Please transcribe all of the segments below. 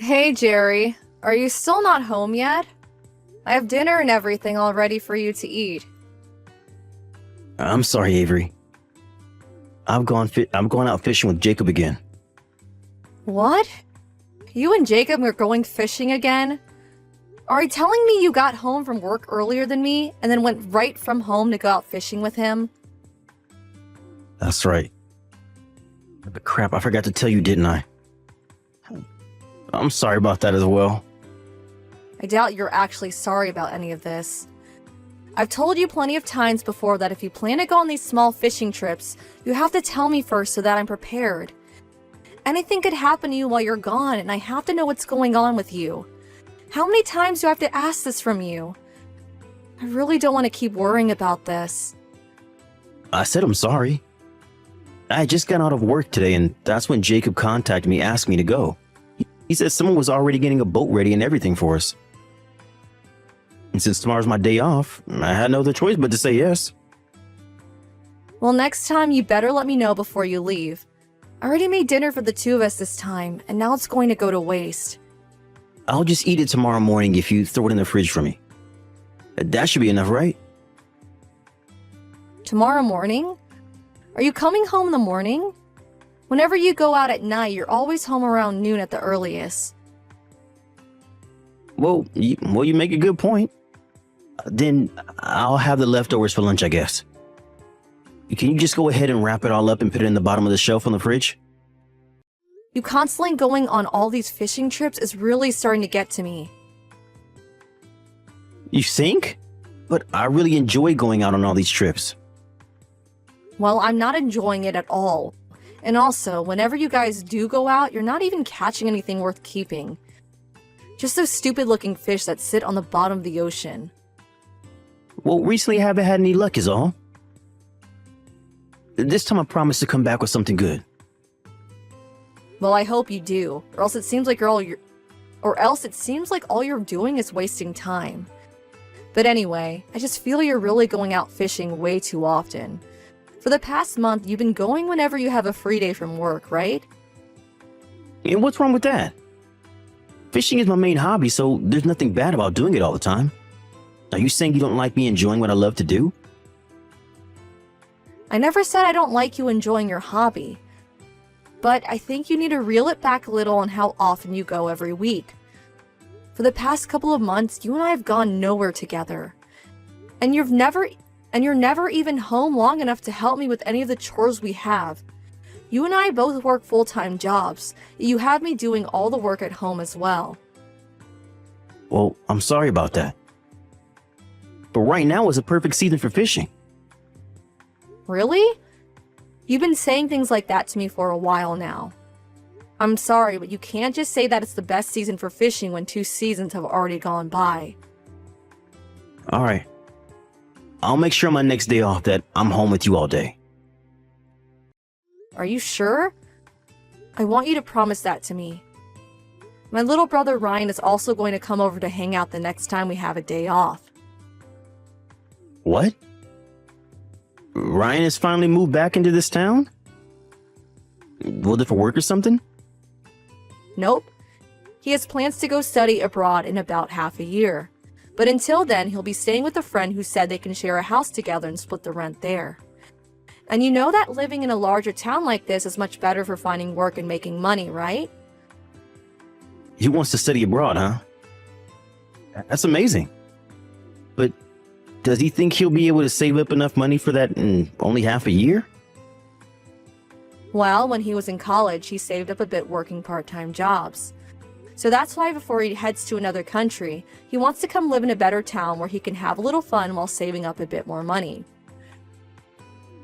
Hey, Jerry. Are you still not home yet? I have dinner and everything all ready for you to eat. I'm sorry, Avery. I'm going out fishing with Jacob again. What? You and Jacob are going fishing again? Are you telling me you got home from work earlier than me and then went right from home to go out fishing with him? That's right. But crap, I forgot to tell you, didn't I? I'm sorry about that as well. I doubt you're actually sorry about any of this. I've told you plenty of times before that if you plan to go on these small fishing trips, you have to tell me first so that I'm prepared. Anything could happen to you while you're gone, and I have to know what's going on with you. How many times do I have to ask this from you? I really don't want to keep worrying about this. I said I'm sorry. I just got out of work today, and that's when Jacob contacted me asking me to go. He said someone was already getting a boat ready and everything for us. And since tomorrow's my day off, I had no other choice but to say yes. Well, next time you better let me know before you leave. I already made dinner for the two of us this time, and now it's going to go to waste. I'll just eat it tomorrow morning if you throw it in the fridge for me. That should be enough, right? Tomorrow morning? Are you coming home in the morning? Whenever you go out at night, you're always home around noon at the earliest. Well, you make a good point. Then I'll have the leftovers for lunch, I guess. Can you just go ahead and wrap it all up and put it in the bottom of the shelf on the fridge? You constantly going on all these fishing trips is really starting to get to me. You think? But I really enjoy going out on all these trips. Well, I'm not enjoying it at all. And also, whenever you guys do go out, you're not even catching anything worth keeping. Just those stupid-looking fish that sit on the bottom of the ocean. Well, recently I haven't had any luck is all. This time I promise to come back with something good. Well, I hope you do, or else it seems like all you're doing is wasting time. But anyway, I just feel you're really going out fishing way too often. For the past month, you've been going whenever you have a free day from work, right? And what's wrong with that? Fishing is my main hobby, so there's nothing bad about doing it all the time. Are you saying you don't like me enjoying what I love to do? I never said I don't like you enjoying your hobby. But I think you need to reel it back a little on how often you go every week. For the past couple of months, you and I have gone nowhere together. And you're never even home long enough to help me with any of the chores we have. You and I both work full-time jobs. You have me doing all the work at home as well. Well, I'm sorry about that. But right now is a perfect season for fishing. Really? You've been saying things like that to me for a while now. I'm sorry, but you can't just say that it's the best season for fishing when 2 seasons have already gone by. Alright. I'll make sure on my next day off that I'm home with you all day. Are you sure? I want you to promise that to me. My little brother Ryan is also going to come over to hang out the next time we have a day off. What? Ryan has finally moved back into this town? Was it for work or something? Nope. He has plans to go study abroad in about half a year. But until then, he'll be staying with a friend who said they can share a house together and split the rent there. And you know that living in a larger town like this is much better for finding work and making money, right? He wants to study abroad, huh? That's amazing. But does he think he'll be able to save up enough money for that in only half a year? Well, when he was in college, he saved up a bit working part-time jobs. So that's why before he heads to another country, he wants to come live in a better town where he can have a little fun while saving up a bit more money.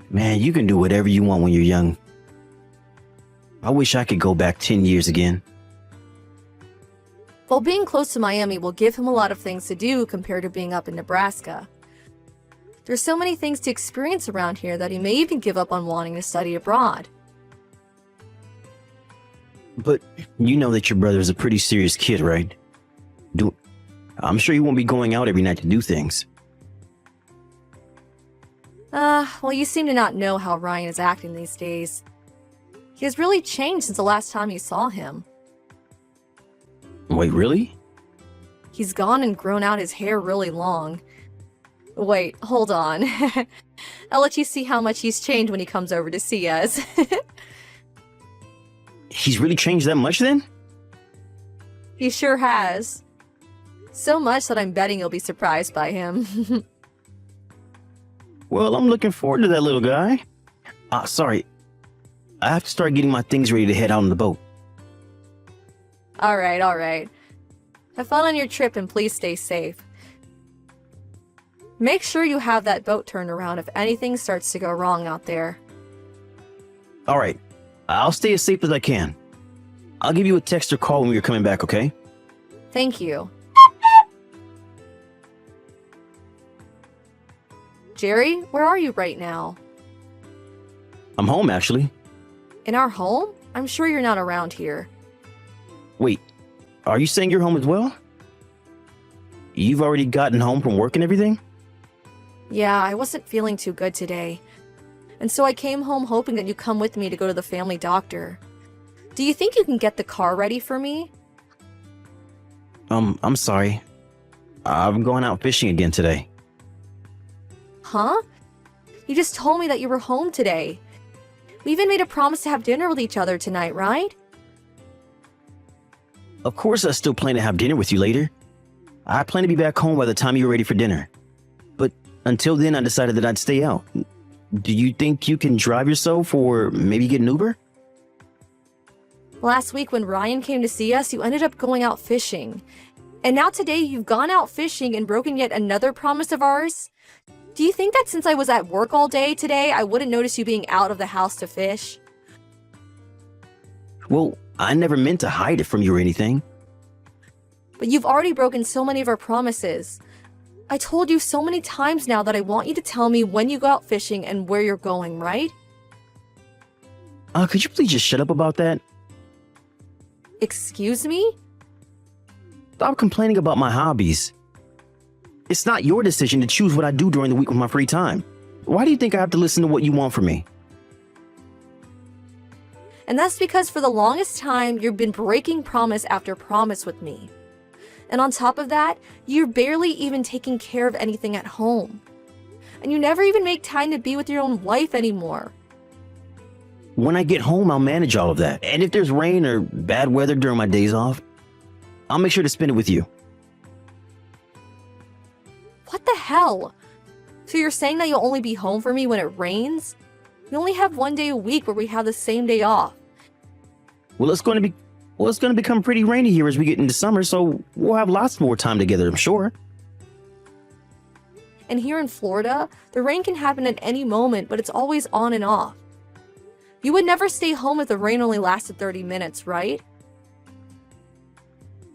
Man, you can do whatever you want when you're young. I wish I could go back 10 years again. Well, being close to Miami will give him a lot of things to do compared to being up in Nebraska. There's so many things to experience around here that he may even give up on wanting to study abroad. But you know that your brother is a pretty serious kid, right? I'm sure he won't be going out every night to do things. Well, you seem to not know how Ryan is acting these days. He has really changed since the last time you saw him. Wait, really? He's gone and grown out his hair really long. Wait, hold on. I'll let you see how much he's changed when he comes over to see us. He's really changed that much then? He sure has. So much that I'm betting you'll be surprised by him. Well, I'm looking forward to that little guy. Sorry. I have to start getting my things ready to head out on the boat. Alright, alright. Have fun on your trip and please stay safe. Make sure you have that boat turned around if anything starts to go wrong out there. Alright. I'll stay as safe as I can. I'll give you a text or call when we're coming back, okay? Thank you. Jerry, where are you right now? I'm home, actually. In our home? I'm sure you're not around here. Wait, are you saying you're home as well? You've already gotten home from work and everything? Yeah, I wasn't feeling too good today. And so I came home hoping that you'd come with me to go to the family doctor. Do you think you can get the car ready for me? I'm sorry. I'm going out fishing again today. Huh? You just told me that you were home today. We even made a promise to have dinner with each other tonight, right? Of course I still plan to have dinner with you later. I plan to be back home by the time you're ready for dinner. But until then, I decided that I'd stay out. Do you think you can drive yourself or maybe get an Uber? Last week when Ryan came to see us, you ended up going out fishing. And now today you've gone out fishing and broken yet another promise of ours? Do you think that since I was at work all day today, I wouldn't notice you being out of the house to fish? Well, I never meant to hide it from you or anything. But you've already broken so many of our promises. I told you so many times now that I want you to tell me when you go out fishing and where you're going, right? Could you please just shut up about that? Excuse me? Stop complaining about my hobbies. It's not your decision to choose what I do during the week with my free time. Why do you think I have to listen to what you want from me? And that's because for the longest time, you've been breaking promise after promise with me. And on top of that, you're barely even taking care of anything at home. And you never even make time to be with your own wife anymore. When I get home, I'll manage all of that. And if there's rain or bad weather during my days off, I'll make sure to spend it with you. What the hell? So you're saying that you'll only be home for me when it rains? We only have one day a week where we have the same day off. Well, it's going to become pretty rainy here as we get into summer, so we'll have lots more time together, I'm sure. And here in Florida, the rain can happen at any moment, but it's always on and off. You would never stay home if the rain only lasted 30 minutes, right?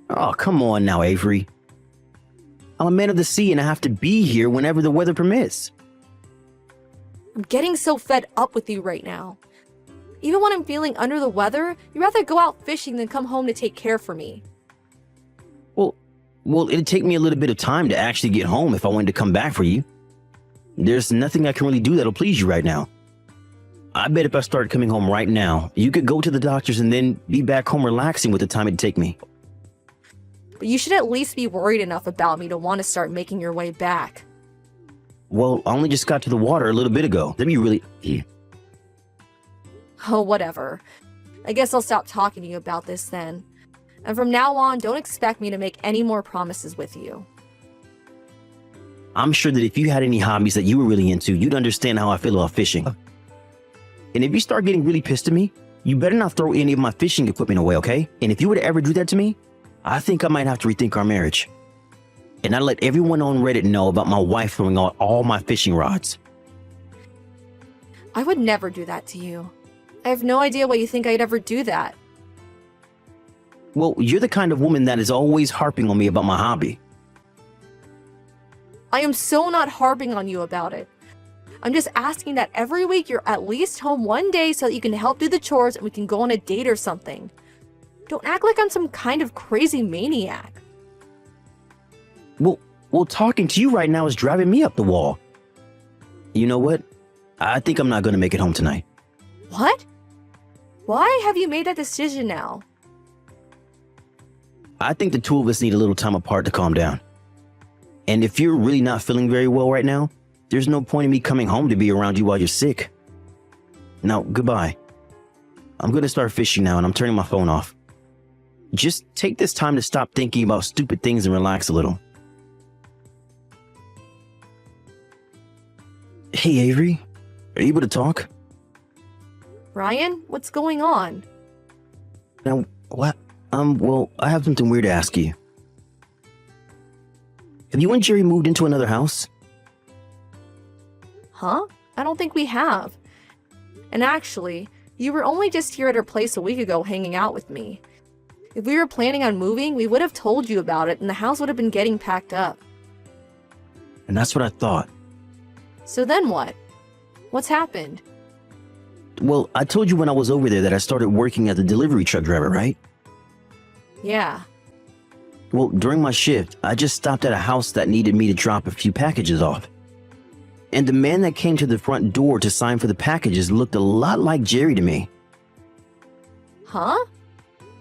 Oh, come on now, Avery. I'm a man of the sea and I have to be here whenever the weather permits. I'm getting so fed up with you right now. Even when I'm feeling under the weather, you'd rather go out fishing than come home to take care for me. Well, it'd take me a little bit of time to actually get home if I wanted to come back for you. There's nothing I can really do that'll please you right now. I bet if I started coming home right now, you could go to the doctor's and then be back home relaxing with the time it'd take me. But you should at least be worried enough about me to want to start making your way back. Well, I only just got to the water a little bit ago. That'd be really... Oh, whatever. I guess I'll stop talking to you about this then. And from now on, don't expect me to make any more promises with you. I'm sure that if you had any hobbies that you were really into, you'd understand how I feel about fishing. And if you start getting really pissed at me, you better not throw any of my fishing equipment away, okay? And if you were to ever do that to me, I think I might have to rethink our marriage. And I'd let everyone on Reddit know about my wife throwing out all my fishing rods. I would never do that to you. I have no idea why you think I'd ever do that. Well, you're the kind of woman that is always harping on me about my hobby. I am so not harping on you about it. I'm just asking that every week you're at least home one day so that you can help do the chores and we can go on a date or something. Don't act like I'm some kind of crazy maniac. Well, talking to you right now is driving me up the wall. You know what? I think I'm not going to make it home tonight. What? Why have you made that decision now? I think the two of us need a little time apart to calm down. And if you're really not feeling very well right now, there's no point in me coming home to be around you while you're sick. Now, goodbye. I'm gonna start fishing now and I'm turning my phone off. Just take this time to stop thinking about stupid things and relax a little. Hey, Avery. Are you able to talk? Ryan, what's going on? Now, what? Well, I have something weird to ask you. Have you and Jerry moved into another house? Huh? I don't think we have. And actually, you were only just here at her place a week ago hanging out with me. If we were planning on moving, we would have told you about it and the house would have been getting packed up. And that's what I thought. So then what? What's happened? Well, I told you when I was over there that I started working as a delivery truck driver, right? Yeah. Well, during my shift, I just stopped at a house that needed me to drop a few packages off. And the man that came to the front door to sign for the packages looked a lot like Jerry to me. Huh?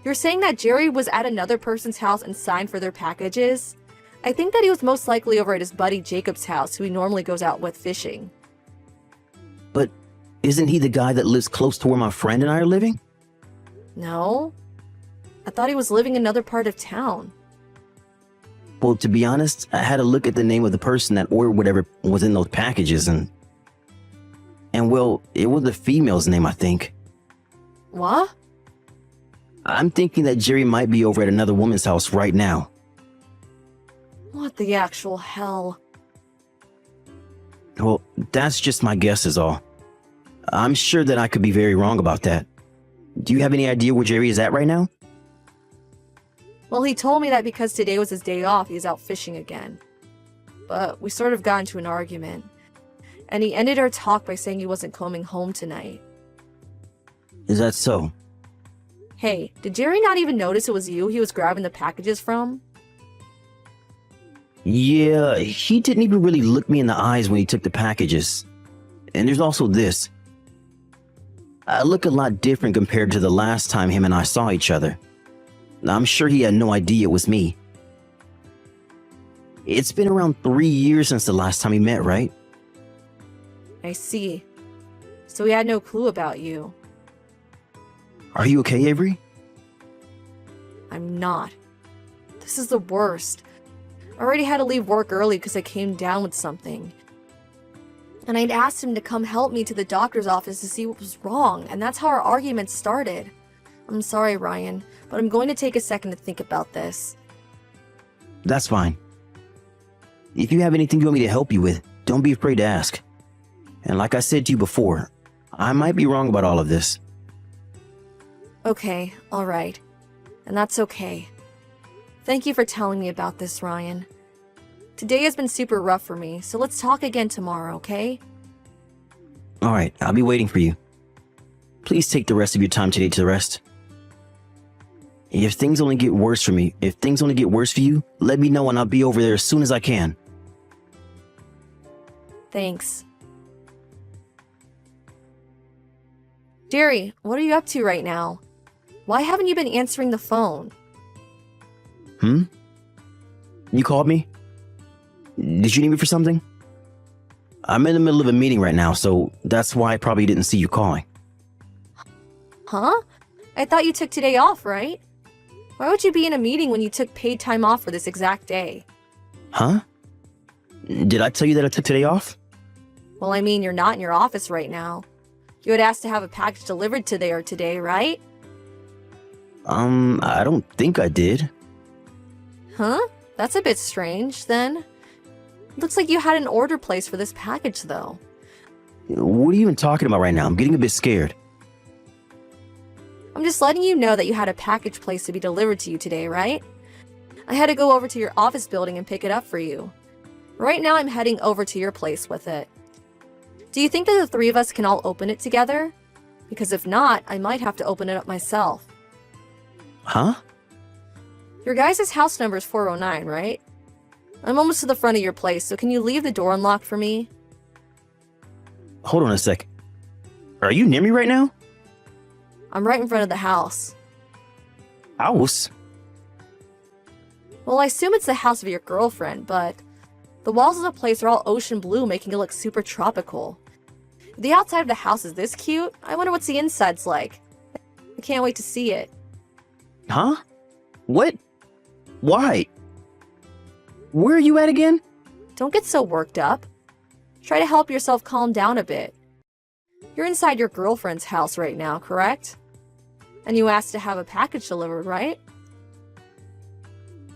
You're saying that Jerry was at another person's house and signed for their packages? I think that he was most likely over at his buddy Jacob's house, who he normally goes out with fishing. But isn't he the guy that lives close to where my friend and I are living? No. I thought he was living in another part of town. Well, to be honest, I had to look at the name of the person that ordered whatever was in those packages and well, it was a female's name, I think. What? I'm thinking that Jerry might be over at another woman's house right now. What the actual hell? Well, that's just my guess is all. I'm sure that I could be very wrong about that. Do you have any idea where Jerry is at right now? Well, he told me that because today was his day off, he's out fishing again. But we sort of got into an argument. And he ended our talk by saying he wasn't coming home tonight. Is that so? Hey, did Jerry not even notice it was you he was grabbing the packages from? Yeah, he didn't even really look me in the eyes when he took the packages. And there's also this. I look a lot different compared to the last time him and I saw each other. I'm sure he had no idea it was me. It's been around 3 years since the last time we met, right? I see. So he had no clue about you. Are you okay, Avery? I'm not. This is the worst. I already had to leave work early because I came down with something. And I'd asked him to come help me to the doctor's office to see what was wrong, and that's how our argument started. I'm sorry, Ryan, but I'm going to take a second to think about this. That's fine. If you have anything you want me to help you with, don't be afraid to ask. And like I said to you before, I might be wrong about all of this. Okay, alright. And that's okay. Thank you for telling me about this, Ryan. Today has been super rough for me, so let's talk again tomorrow, okay? Alright, I'll be waiting for you. Please take the rest of your time today to rest. If things only get worse for me, if things only get worse for you, let me know and I'll be over there as soon as I can. Thanks. Jerry, what are you up to right now? Why haven't you been answering the phone? You called me? Did you need me for something? I'm in the middle of a meeting right now, so that's why I probably didn't see you calling. Huh? I thought you took today off, right? Why would you be in a meeting when you took paid time off for this exact day? Huh? Did I tell you that I took today off? Well, I mean, you're not in your office right now. You had asked to have a package delivered today, right? I don't think I did. Huh? That's a bit strange, then. Looks like you had an order placed for this package, though. What are you even talking about right now? I'm getting a bit scared. I'm just letting you know that you had a package placed to be delivered to you today, right? I had to go over to your office building and pick it up for you. Right now, I'm heading over to your place with it. Do you think that the three of us can all open it together? Because if not, I might have to open it up myself. Huh? Your guys' house number is 409, right? I'm almost to the front of your place, so can you leave the door unlocked for me? Hold on a sec. Are you near me right now? I'm right in front of the house. House? Well, I assume it's the house of your girlfriend, but the walls of the place are all ocean blue, making it look super tropical. If the outside of the house is this cute, I wonder what's the inside's like. I can't wait to see it. Huh? What? Why? Where are you at again? Don't get so worked up. Try to help yourself calm down a bit. You're inside your girlfriend's house right now, correct? And you asked to have a package delivered, right?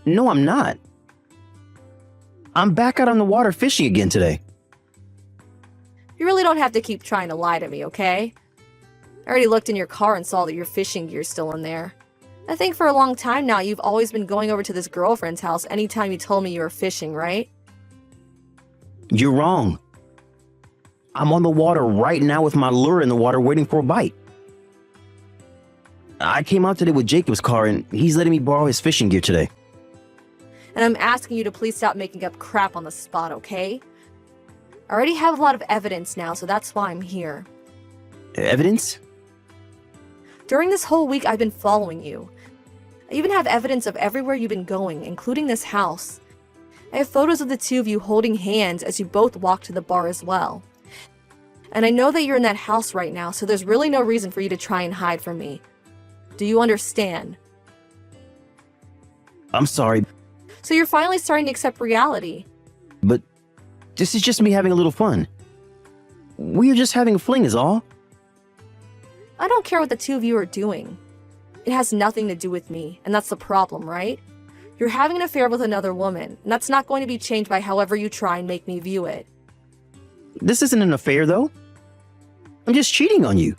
No, I'm not. I'm back out on the water fishing again today. You really don't have to keep trying to lie to me, okay? I already looked in your car and saw that your fishing gear's still in there. I think for a long time now you've always been going over to this girlfriend's house anytime you told me you were fishing, right? You're wrong. I'm on the water right now with my lure in the water waiting for a bite. I came out today with Jacob's car and he's letting me borrow his fishing gear today. And I'm asking you to please stop making up crap on the spot, okay? I already have a lot of evidence now, so that's why I'm here. Evidence? During this whole week, I've been following you. I even have evidence of everywhere you've been going, including this house. I have photos of the two of you holding hands as you both walk to the bar as well. And I know that you're in that house right now, so there's really no reason for you to try and hide from me. Do you understand? I'm sorry, So you're finally starting to accept reality. but this is just me having a little fun. We're just having a fling is all. I don't care what the two of you are doing. It has nothing to do with me, and that's the problem, right? You're having an affair with another woman, and that's not going to be changed by however you try and make me view it. This isn't an affair though. I'm just cheating on you.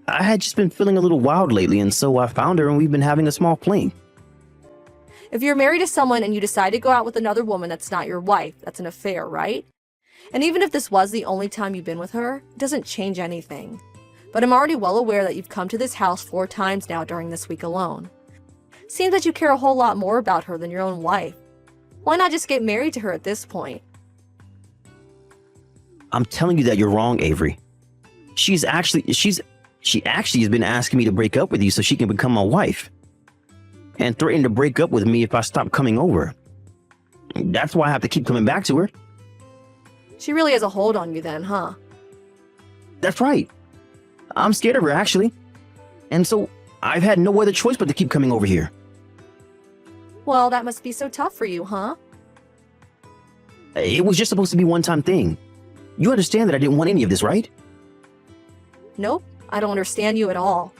I had just been feeling a little wild lately and so I found her and we've been having a small fling. If you're married to someone and you decide to go out with another woman that's not your wife, that's an affair, right? And even if this was the only time you've been with her, it doesn't change anything. But I'm already well aware that you've come to this house 4 times now during this week alone. Seems that you care a whole lot more about her than your own wife. Why not just get married to her at this point? I'm telling you that you're wrong, Avery. She actually has been asking me to break up with you so she can become my wife. And threatened to break up with me if I stop coming over. That's why I have to keep coming back to her. She really has a hold on you then, huh? That's right. I'm scared of her, actually. And so I've had no other choice but to keep coming over here. Well, that must be so tough for you, huh? It was just supposed to be a one-time thing. You understand that I didn't want any of this, right? Nope, I don't understand you at all.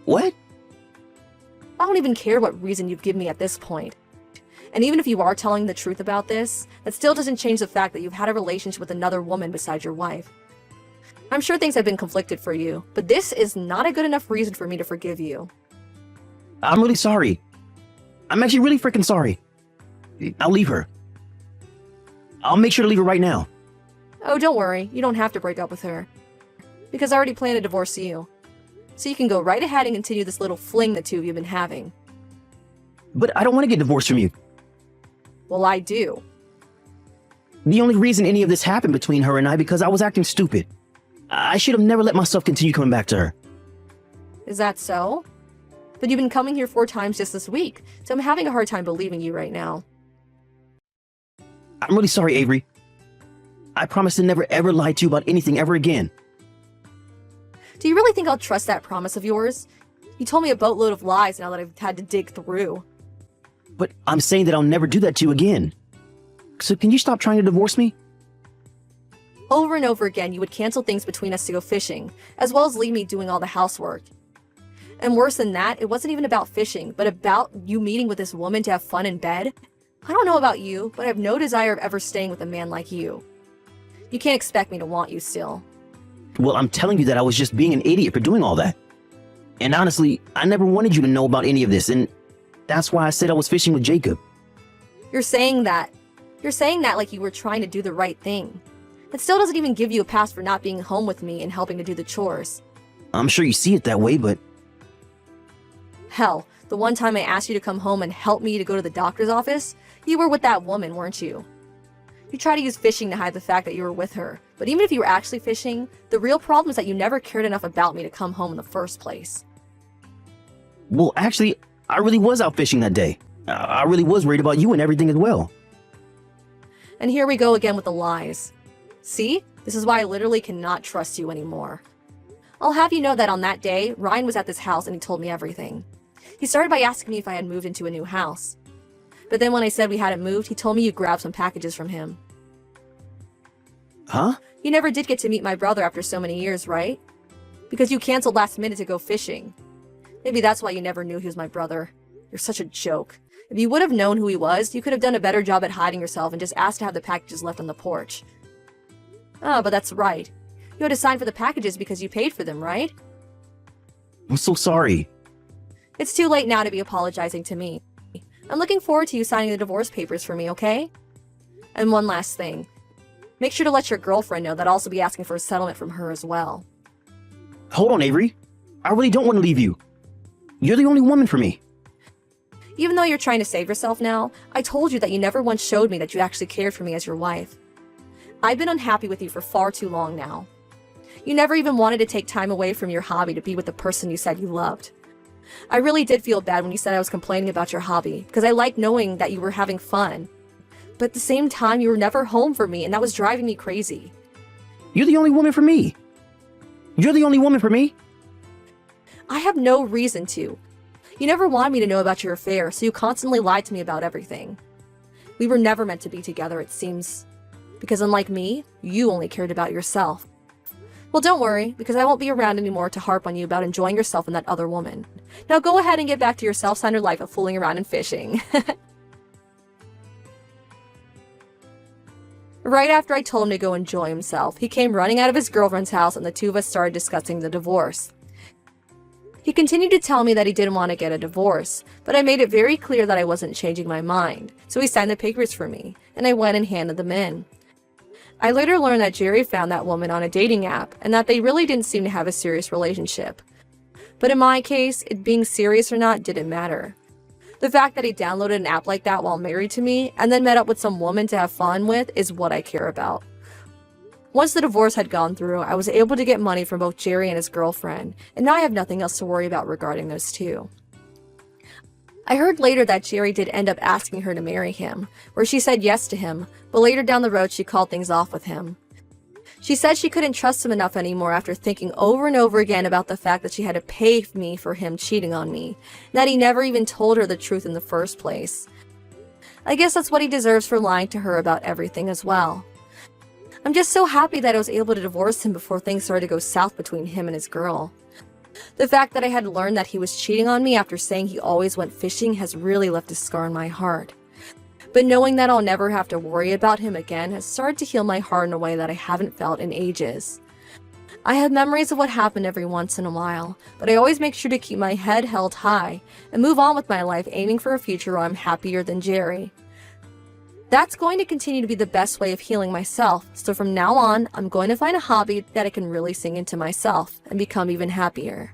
What? I don't even care what reason you've given me at this point. And even if you are telling the truth about this, that still doesn't change the fact that you've had a relationship with another woman besides your wife. I'm sure things have been conflicted for you, but this is not a good enough reason for me to forgive you. I'm really sorry. I'm actually really freaking sorry. I'll leave her. I'll make sure to leave her right now. Oh, don't worry, you don't have to break up with her. Because I already plan to divorce you. So you can go right ahead and continue this little fling the two of you have been having. But I don't want to get divorced from you. Well, I do. The only reason any of this happened between her and I because I was acting stupid. I should have never let myself continue coming back to her. Is that so? But you've been coming here 4 times just this week, so I'm having a hard time believing you right now. I'm really sorry, Avery. I promise to never ever lie to you about anything ever again. Do you really think I'll trust that promise of yours? You told me a boatload of lies now that I've had to dig through. But I'm saying that I'll never do that to you again. So can you stop trying to divorce me? Over and over again, you would cancel things between us to go fishing, as well as leave me doing all the housework. And worse than that, it wasn't even about fishing, but about you meeting with this woman to have fun in bed. I don't know about you, but I have no desire of ever staying with a man like you. You can't expect me to want you still. Well, I'm telling you that I was just being an idiot for doing all that. And honestly, I never wanted you to know about any of this, and that's why I said I was fishing with Jacob. You're saying that like you were trying to do the right thing. It still doesn't even give you a pass for not being home with me and helping to do the chores. I'm sure you see it that way, but... Hell, the one time I asked you to come home and help me to go to the doctor's office, you were with that woman, weren't you? You try to use fishing to hide the fact that you were with her, but even if you were actually fishing, the real problem is that you never cared enough about me to come home in the first place. Well, actually, I really was out fishing that day. I really was worried about you and everything as well. And here we go again with the lies. See? This is why I literally cannot trust you anymore. I'll have you know that on that day, Ryan was at this house and he told me everything. He started by asking me if I had moved into a new house. But then when I said we hadn't moved, he told me you grabbed some packages from him. Huh? You never did get to meet my brother after so many years, right? Because you canceled last minute to go fishing. Maybe that's why you never knew he was my brother. You're such a joke. If you would have known who he was, you could have done a better job at hiding yourself and just asked to have the packages left on the porch. Ah, but that's right. You had to sign for the packages because you paid for them, right? I'm so sorry. It's too late now to be apologizing to me. I'm looking forward to you signing the divorce papers for me, okay? And one last thing. Make sure to let your girlfriend know that I'll also be asking for a settlement from her as well. Hold on, Avery. I really don't want to leave you. You're the only woman for me. Even though you're trying to save yourself now, I told you that you never once showed me that you actually cared for me as your wife. I've been unhappy with you for far too long now. You never even wanted to take time away from your hobby to be with the person you said you loved. I really did feel bad when you said I was complaining about your hobby, because I liked knowing that you were having fun. But at the same time, you were never home for me, and that was driving me crazy. You're the only woman for me. You're the only woman for me. I have no reason to. You never wanted me to know about your affair, so you constantly lied to me about everything. We were never meant to be together, it seems. Because unlike me, you only cared about yourself. Well, don't worry, because I won't be around anymore to harp on you about enjoying yourself and that other woman. Now go ahead and get back to your self-centered life of fooling around and fishing. Right after I told him to go enjoy himself, he came running out of his girlfriend's house and the two of us started discussing the divorce. He continued to tell me that he didn't want to get a divorce, but I made it very clear that I wasn't changing my mind, so he signed the papers for me, and I went and handed them in. I later learned that Jerry found that woman on a dating app, and that they really didn't seem to have a serious relationship. But in my case, it being serious or not didn't matter. The fact that he downloaded an app like that while married to me, and then met up with some woman to have fun with, is what I care about. Once the divorce had gone through, I was able to get money from both Jerry and his girlfriend, and now I have nothing else to worry about regarding those two. I heard later that Jerry did end up asking her to marry him, where she said yes to him, but later down the road she called things off with him. She said she couldn't trust him enough anymore after thinking over and over again about the fact that she had to pay me for him cheating on me, and that he never even told her the truth in the first place. I guess that's what he deserves for lying to her about everything as well. I'm just so happy that I was able to divorce him before things started to go south between him and his girl. The fact that I had learned that he was cheating on me after saying he always went fishing has really left a scar in my heart. But knowing that I'll never have to worry about him again has started to heal my heart in a way that I haven't felt in ages. I have memories of what happened every once in a while, but I always make sure to keep my head held high and move on with my life, aiming for a future where I'm happier than Jerry. That's going to continue to be the best way of healing myself, so from now on, I'm going to find a hobby that I can really sing into myself and become even happier.